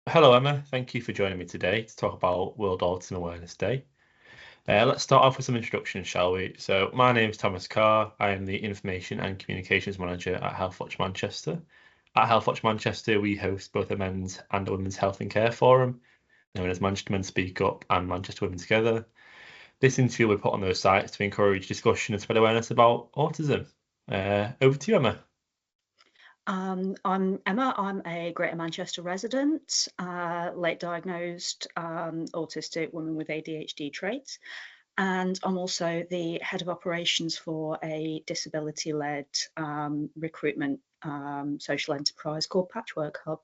Hello, Emma. Thank you for joining me today to talk about World Autism Awareness Day. Let's start off with some introductions, shall we? So, my name is Thomas Carr. I am the Information and Communications Manager at Healthwatch Manchester. At Healthwatch Manchester, we host both a men's and a women's health and care forum, known as Manchester Men Speak Up and Manchester Women Together. This interview we put on those sites to encourage discussion and spread awareness about autism. Over to you, Emma. I'm Emma. I'm a Greater Manchester resident, late diagnosed autistic woman with ADHD traits. And I'm also the head of operations for a disability-led recruitment social enterprise called Patchwork Hub.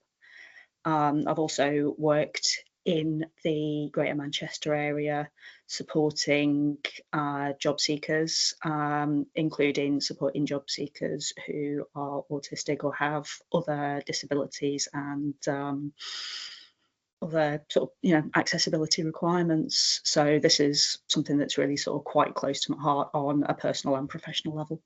I've also worked in the Greater Manchester area supporting job seekers, including supporting job seekers who are autistic or have other disabilities and other sort of accessibility requirements. So this is something that's really sort of quite close to my heart on a personal and professional level.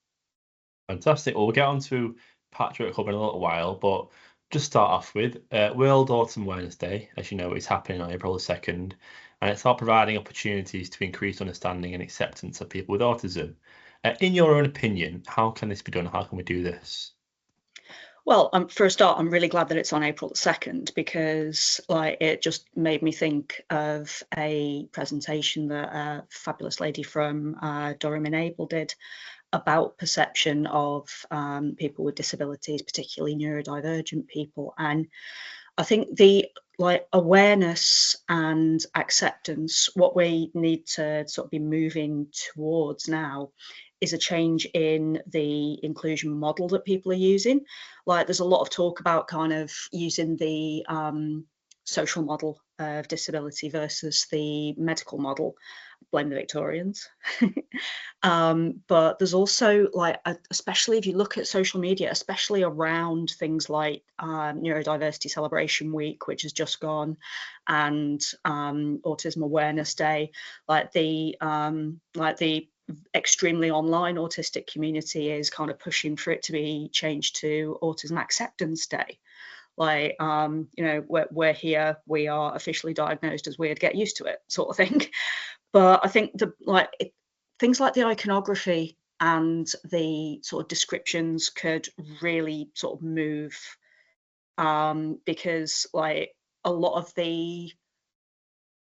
Fantastic. Well, we'll get on to Patchwork Hub in a little while, but just start off with World Autism Awareness Day, as you know, is happening on April the 2nd, and it's about providing opportunities to increase understanding and acceptance of people with autism. In your own opinion, how can this be done? How can we do this? Well, for a start, I'm really glad that it's on April the 2nd because it just made me think of a presentation that a fabulous lady from Durham Enable did about perception of people with disabilities, particularly neurodivergent people. And I think the awareness and acceptance, what we need to sort of be moving towards now is a change in the inclusion model that people are using. Like there's a lot of talk about kind of using the social model of disability versus the medical model. Blame the Victorians. But there's also especially if you look at social media, especially around things like Neurodiversity Celebration Week, which has just gone, and Autism Awareness Day, the extremely online autistic community is kind of pushing for it to be changed to Autism Acceptance Day. We're here, we are officially diagnosed as weird, get used to it, sort of thing. But I think things like the iconography and the sort of descriptions could really sort of move, because a lot of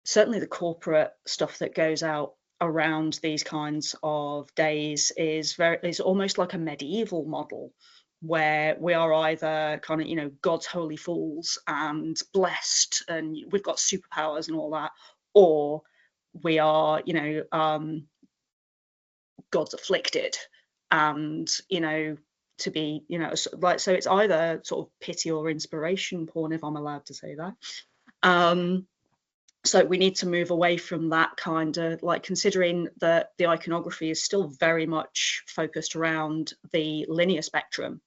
certainly the corporate stuff that goes out around these kinds of days is almost like a medieval model where we are either kind of God's holy fools and blessed and we've got superpowers and all that, or we are God's afflicted and to be so it's either sort of pity or inspiration porn, if I'm allowed to say that. So we need to move away from that kind of considering that the iconography is still very much focused around the linear spectrum.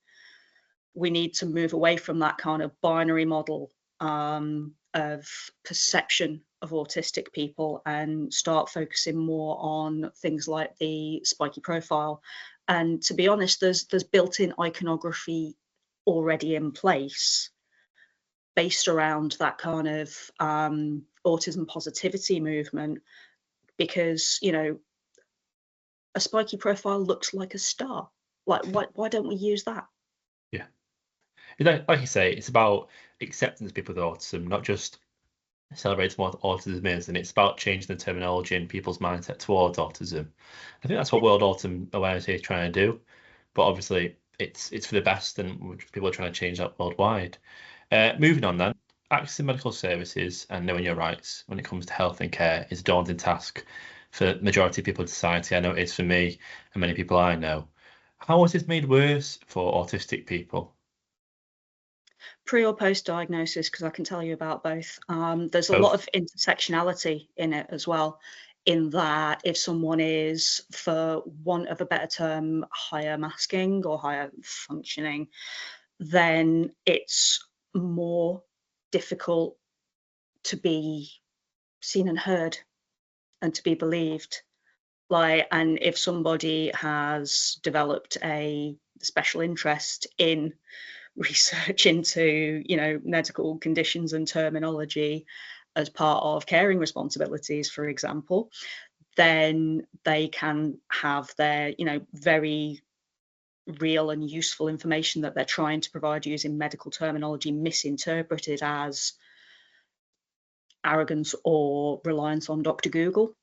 We need to move away from that kind of binary model of perception of autistic people and start focusing more on things like the spiky profile. And to be honest, there's built-in iconography already in place based around that kind of autism positivity movement, because a spiky profile looks like a star. Why don't we use that? Yeah. Like you say, it's about acceptance of people with autism, not just celebrating what autism is, and it's about changing the terminology and people's mindset towards autism. I think that's what World Autism Awareness Day is trying to do, but obviously it's for the best, and people are trying to change that worldwide. Moving on then, accessing medical services and knowing your rights when it comes to health and care is a daunting task for the majority of people in society. I know it is for me and many people I know. How is this made worse for autistic people? Pre or post diagnosis, because I can tell you about both. There's a lot Both. of intersectionality in it as well, in that if someone is, for want of a better term, higher masking or higher functioning, then it's more difficult to be seen and heard and to be believed. And if somebody has developed a special interest in research into, medical conditions and terminology as part of caring responsibilities, for example, then they can have their, very real and useful information that they're trying to provide using medical terminology misinterpreted as arrogance or reliance on Dr. Google.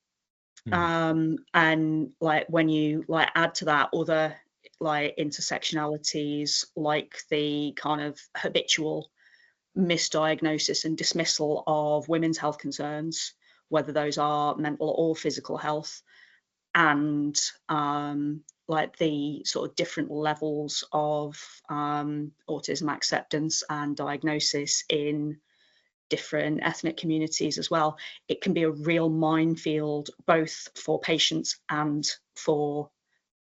And like when you like add to that other like intersectionalities, like the kind of habitual misdiagnosis and dismissal of women's health concerns, whether those are mental or physical health, and like the sort of different levels of autism acceptance and diagnosis in different ethnic communities as well, it can be a real minefield both for patients and for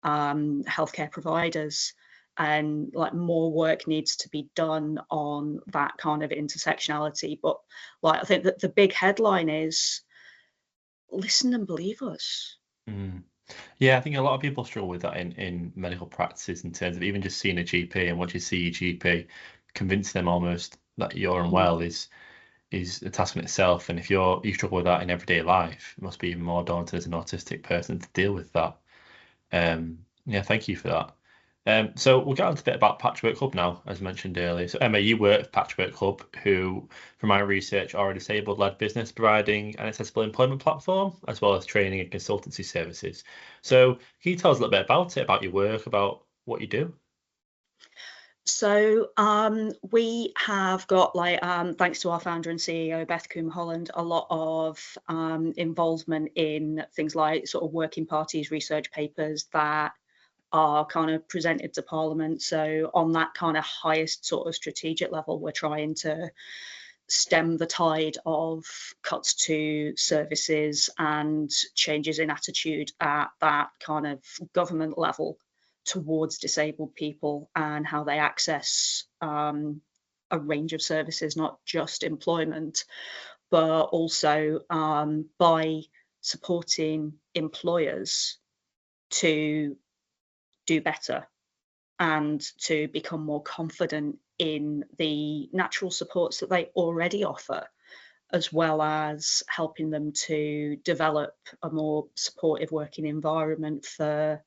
healthcare providers. And like more work needs to be done on that kind of intersectionality. But like I think that the big headline is listen and believe us. Yeah, I think a lot of people struggle with that in medical practices in terms of even just seeing a GP, and once you see your GP, convince them almost that you're unwell is a task in itself. And if you struggle with that in everyday life, it must be even more daunting as an autistic person to deal with that. Yeah, thank you for that. So we'll get on to a bit about Patchwork Hub now, as mentioned earlier. So Emma, you work at Patchwork Hub, who, from my research, are a disabled-led business providing an accessible employment platform, as well as training and consultancy services. So can you tell us a little bit about it, about your work, about what you do? So we have got like, thanks to our founder and CEO, Beth Coombe-Holland, a lot of involvement in things like sort of working parties, research papers that are kind of presented to Parliament. So on that kind of highest sort of strategic level, we're trying to stem the tide of cuts to services and changes in attitude at that kind of government level towards disabled people and how they access a range of services, not just employment, but also by supporting employers to do better and to become more confident in the natural supports that they already offer, as well as helping them to develop a more supportive working environment for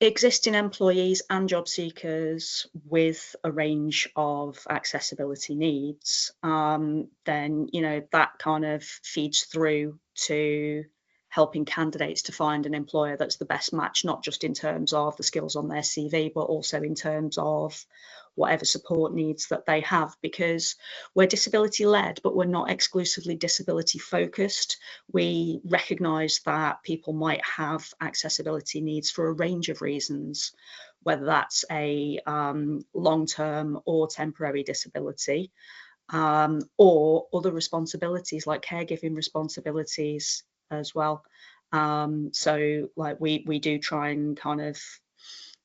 existing employees and job seekers with a range of accessibility needs. Then, that kind of feeds through to helping candidates to find an employer that's the best match, not just in terms of the skills on their CV, but also in terms of whatever support needs that they have, because we're disability led, but we're not exclusively disability focused. We recognise that people might have accessibility needs for a range of reasons, whether that's a long-term or temporary disability, or other responsibilities like caregiving responsibilities as well. So like we do try and kind of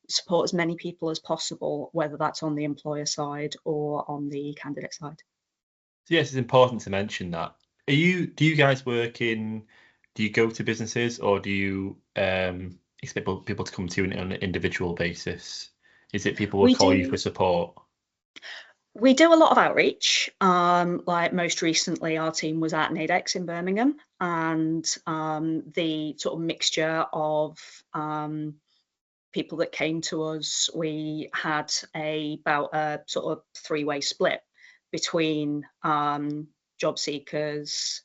support as many people as possible, whether that's on the employer side or on the candidate side. So yes, it's important to mention that. Do you guys work in, do you go to businesses, or do you expect people to come to you on an individual basis? Is it people will We call you for do support? we do a lot of outreach. Like most recently, our team was at NAIDEX in Birmingham, and the sort of mixture of people that came to us, we had about a sort of three-way split between job seekers,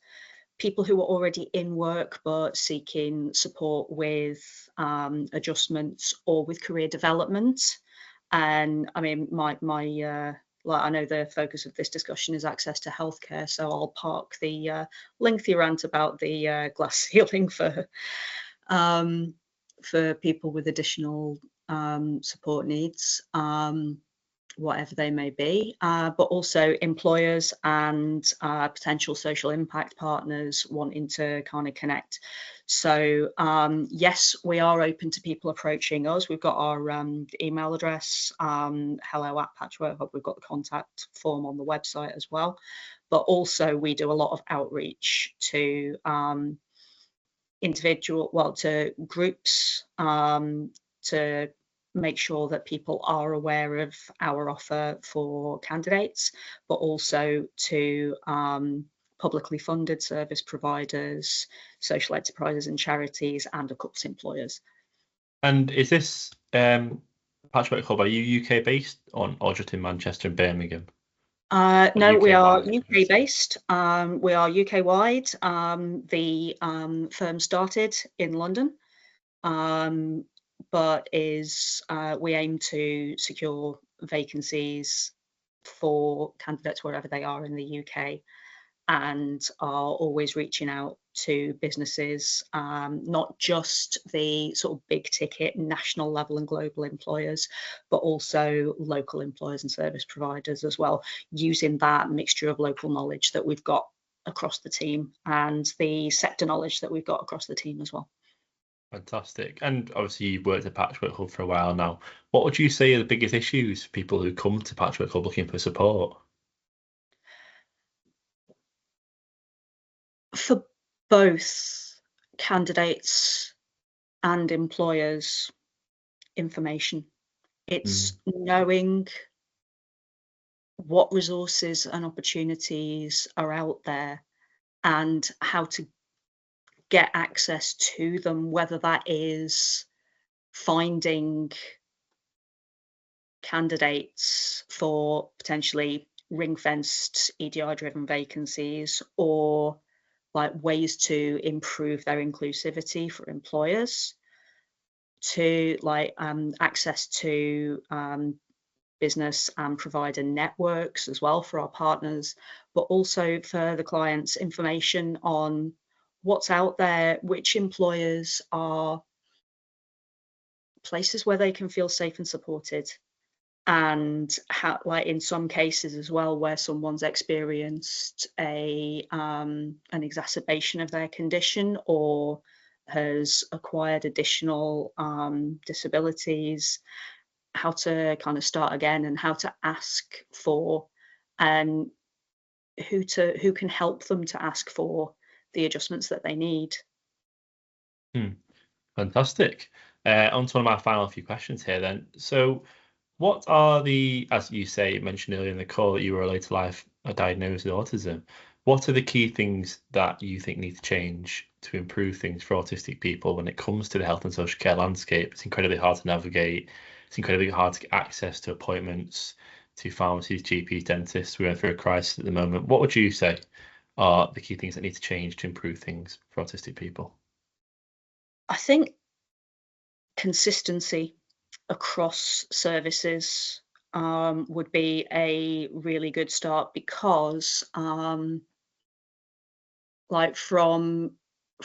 people who were already in work but seeking support with adjustments or with career development. And I mean, my like I know the focus of this discussion is access to healthcare, so I'll park the lengthy rant about the glass ceiling for people with additional support needs, whatever they may be, but also employers and potential social impact partners wanting to kind of connect. So yes, we are open to people approaching us. We've got our email address, hello@Patchwork Hub. We've got the contact form on the website as well. But also we do a lot of outreach to to groups, to make sure that people are aware of our offer for candidates, but also to publicly funded service providers, social enterprises and charities, and of course employers. And is this Patchwork Hub, are you UK based or just in Manchester and Birmingham? No, we are UK-wide? UK based. We are UK wide. The firm started in London, but we aim to secure vacancies for candidates wherever they are in the UK, and are always reaching out to businesses, not just the sort of big ticket national level and global employers, but also local employers and service providers as well, using that mixture of local knowledge that we've got across the team and the sector knowledge that we've got across the team as well. Fantastic. And obviously you've worked at Patchwork Hub for a while now. What would you say are the biggest issues for people who come to Patchwork Hub looking for support? For both candidates and employers, information. It's knowing what resources and opportunities are out there and how to get access to them, whether that is finding candidates for potentially ring-fenced EDI-driven vacancies, or like ways to improve their inclusivity for employers, to like access to business and provider networks as well for our partners, but also for the clients, information on what's out there, which employers are places where they can feel safe and supported, and how, like in some cases as well, where someone's experienced an exacerbation of their condition or has acquired additional disabilities, how to kind of start again and how to ask for, and who can help them to ask for the adjustments that they need. Fantastic. On to one of my final few questions here then. So what are the, as you mentioned earlier in the call that you were a later life diagnosed with autism, what are the key things that you think need to change to improve things for autistic people when it comes to the health and social care landscape? It's incredibly hard to navigate. It's incredibly hard to get access to appointments, to pharmacies, GPs, dentists. We're going through a crisis at the moment. What would you say are the key things that need to change to improve things for autistic people? I think consistency across services would be a really good start, because like from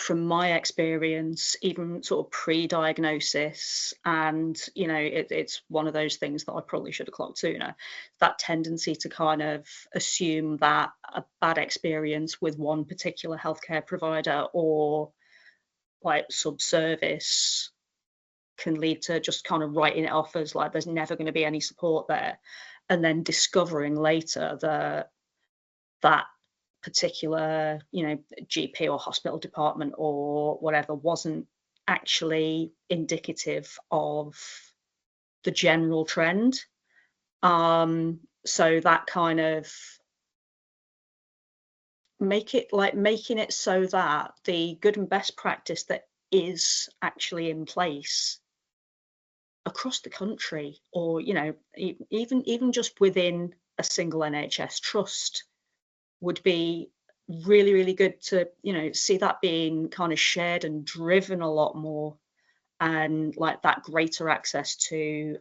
my experience, even sort of pre-diagnosis, and it's one of those things that I probably should have clocked sooner, that tendency to kind of assume that a bad experience with one particular healthcare provider or like sub-service can lead to just kind of writing it off as like there's never going to be any support there, and then discovering later that particular GP or hospital department or whatever wasn't actually indicative of the general trend. So that kind of making it so that the good and best practice that is actually in place across the country, or even just within a single NHS trust, would be really, really good to see that being kind of shared and driven a lot more, and like that greater access to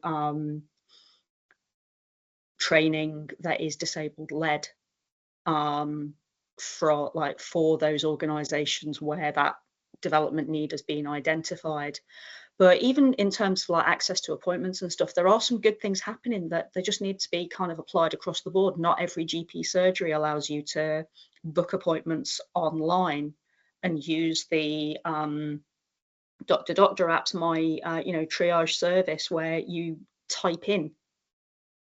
training that is disabled led, for those organizations where that development need has been identified. But even in terms of like access to appointments and stuff, there are some good things happening that they just need to be kind of applied across the board. Not every GP surgery allows you to book appointments online and use the doctor apps, my triage service, where you type in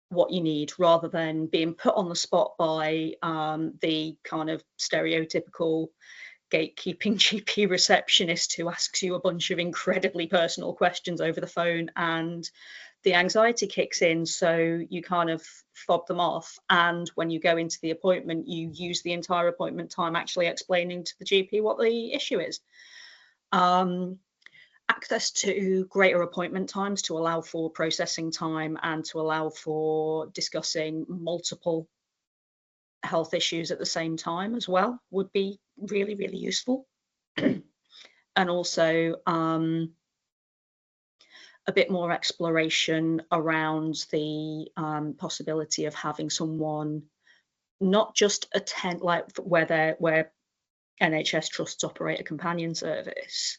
what you need rather than being put on the spot by the kind of stereotypical gatekeeping GP receptionist who asks you a bunch of incredibly personal questions over the phone, and the anxiety kicks in, so you kind of fob them off. And when you go into the appointment, you use the entire appointment time actually explaining to the GP what the issue is. Access to greater appointment times to allow for processing time and to allow for discussing multiple health issues at the same time as well would be really, really useful. And also a bit more exploration around the possibility of having someone not just attend, like where NHS trusts operate a companion service,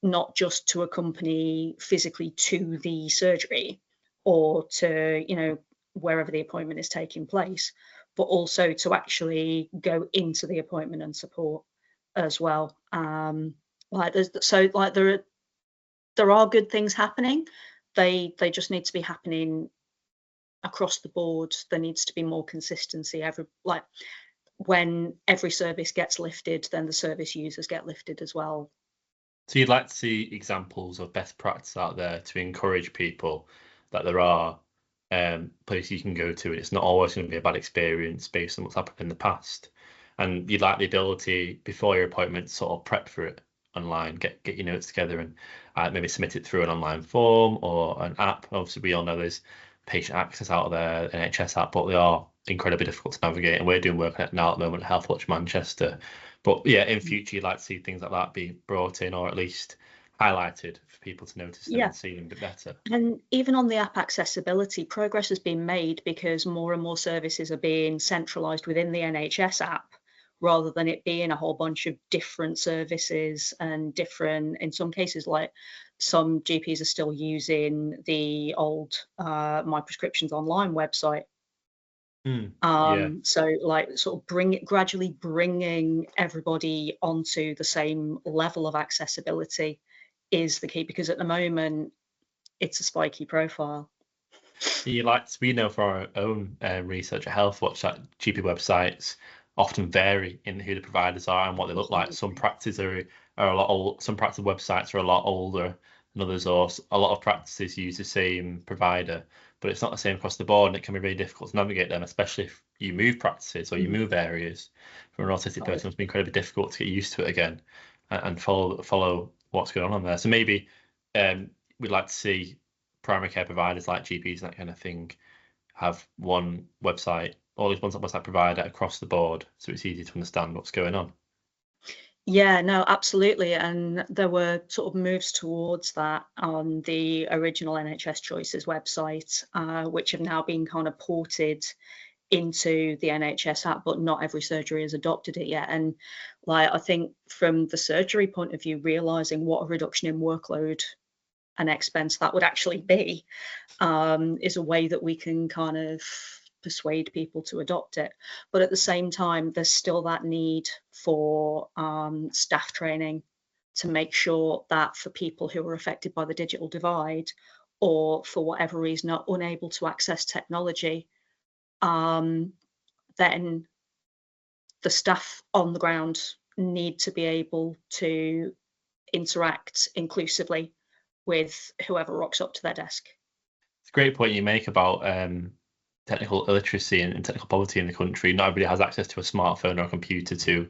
not just to accompany physically to the surgery or to, you know, wherever the appointment is taking place, but also to actually go into the appointment and support as well. There are good things happening. They just need to be happening across the board. There needs to be more consistency. When every service gets lifted, then the service users get lifted as well. So you'd like to see examples of best practice out there to encourage people that there are places you can go to, and it's not always going to be a bad experience based on what's happened in the past. And you'd like the ability before your appointment to sort of prep for it online, get your notes together, and maybe submit it through an online form or an app. Obviously, we all know there's patient access out there, NHS app, but they are incredibly difficult to navigate. And we're doing work on it now at the moment at Health Watch Manchester. But yeah, in future, you'd like to see things like that be brought in, or at least highlighted for people to notice them and see them a bit better. And even on the app accessibility, progress has been made because more and more services are being centralised within the NHS app, rather than it being a whole bunch of different services and different, in some cases, like some GPs are still using the old My Prescriptions Online website. So like sort of gradually bringing everybody onto the same level of accessibility is the key, because at the moment it's a spiky profile. We know for our own research at Healthwatch that GP websites often vary in who the providers are and what they look like. Some practices are a lot old, some practice websites are a lot older than others, or a lot of practices use the same provider, but it's not the same across the board, and it can be really difficult to navigate them, especially if you move practices or you move areas. For an autistic person, it's been incredibly difficult to get used to it again and follow what's going on there. So maybe we'd like to see primary care providers like GPs and that kind of thing have one website, or at least one website provider across the board, so it's easy to understand what's going on. Yeah, no, absolutely. And there were sort of moves towards that on the original NHS Choices website, which have now been kind of ported into the NHS app, but not every surgery has adopted it yet. And like, I think from the surgery point of view, realizing what a reduction in workload and expense that would actually be is a way that we can kind of persuade people to adopt it. But at the same time, there's still that need for staff training to make sure that for people who are affected by the digital divide, or for whatever reason are unable to access technology, then the staff on the ground need to be able to interact inclusively with whoever rocks up to their desk. It's a great point you make about technical illiteracy and technical poverty in the country. Not everybody has access to a smartphone or a computer to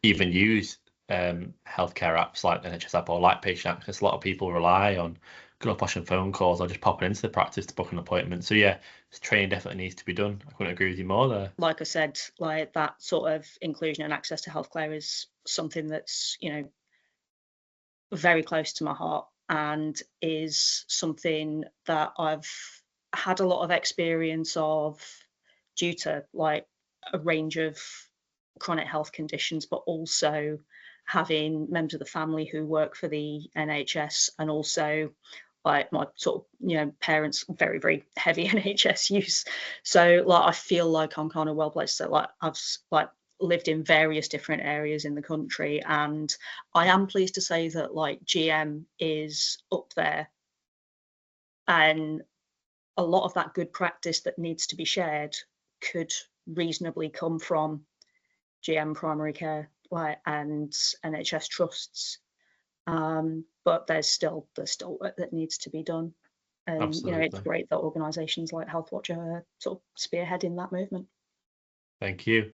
even use healthcare apps like the NHS app or like patient access. A lot of people rely on good old-fashioned phone calls or just popping into the practice to book an appointment. So yeah, training definitely needs to be done. I couldn't agree with you more there. Like I said, like that sort of inclusion and access to healthcare is something that's, you know, very close to my heart, and is something that I've had a lot of experience of due to like a range of chronic health conditions, but also having members of the family who work for the NHS, and also like my sort of, you know, parents very, very heavy NHS use. So like I feel like I'm kind of well placed. So like I've like lived in various different areas in the country, and I am pleased to say that like GM is up there, and a lot of that good practice that needs to be shared could reasonably come from GM primary care. and NHS trusts. But there's still work that needs to be done. And Absolutely. it's great that organisations like Health Watch are sort of spearheading that movement. Thank you.